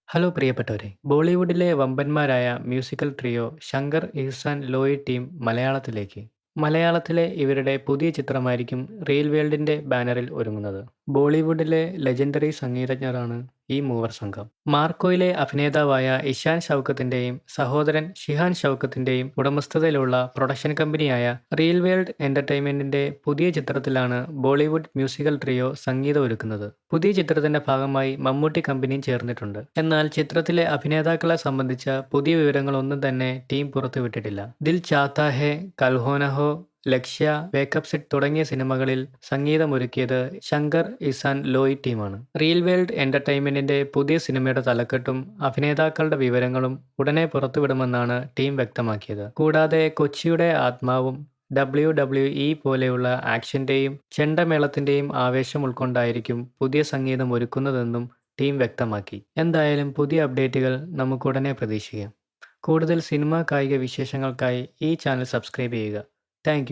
Hello പ്രിയപ്പെട്ടവരെ! ബോളിവുഡിലെ വമ്പന്മാരായ musical trio Shankar, ഇഹ്സാൻ, Loy team മലയാളത്തിലേക്ക്. മലയാളത്തിലെ ഇവരുടെ പുതിയ ചിത്രമായിരിക്കും റിയൽ വേൾഡിന്റെ ബാനറിൽ ഒരുങ്ങുന്നത്. ബോളിവുഡിലെ ലെജൻഡറി സംഗീതജ്ഞരാണ് ഈ മൂവർ സംഘം. മാർക്കോയിലെ അഭിനേതാവായ ഇഷാൻ ഷൗക്കത്തിന്റെയും സഹോദരൻ ഷിഹാൻ ഷൗക്കത്തിന്റെയും ഉടമസ്ഥതയിലുള്ള പ്രൊഡക്ഷൻ കമ്പനിയായ റിയൽ വേൾഡ് എന്റർടൈൻമെന്റിന്റെ പുതിയ ചിത്രത്തിലാണ് ബോളിവുഡ് മ്യൂസിക്കൽ ട്രിയോ സംഗീതം ഒരുക്കുന്നത്. പുതിയ ചിത്രത്തിന്റെ ഭാഗമായി മമ്മൂട്ടി കമ്പനിയും ചേർന്നിട്ടുണ്ട്. എന്നാൽ ചിത്രത്തിലെ അഭിനേതാക്കളെ സംബന്ധിച്ച പുതിയ വിവരങ്ങളൊന്നും തന്നെ ടീം പുറത്തുവിട്ടിട്ടില്ല. ദിൽ ചാത്താ ഹേ, കൽ ഹോ നാ ഹോ, ലക്ഷ്യ, വേക്കപ്പ് സെറ്റ് തുടങ്ങിയ സിനിമകളിൽ സംഗീതമൊരുക്കിയത് ശങ്കർ, ഇഹ്സാൻ, ലോയി ടീമാണ്. റിയൽ വേൾഡ് എന്റർടൈൻമെന്റിന്റെ പുതിയ സിനിമയുടെ തലക്കെട്ടും അഭിനേതാക്കളുടെ വിവരങ്ങളും ഉടനെ പുറത്തുവിടുമെന്നാണ് ടീം വ്യക്തമാക്കിയത്. കൂടാതെ കൊച്ചിയുടെ ആത്മാവും WWE പോലെയുള്ള ആക്ഷന്റെയും ചെണ്ടമേളത്തിന്റെയും ആവേശം ഉൾക്കൊണ്ടായിരിക്കും പുതിയ സംഗീതം ഒരുക്കുന്നതെന്നും ടീം വ്യക്തമാക്കി. എന്തായാലും പുതിയ അപ്ഡേറ്റുകൾ നമുക്കുടനെ പ്രതീക്ഷിക്കാം. കൂടുതൽ സിനിമാ കായിക വിശേഷങ്ങൾക്കായി ഈ ചാനൽ സബ്സ്ക്രൈബ് ചെയ്യുക. Thank you.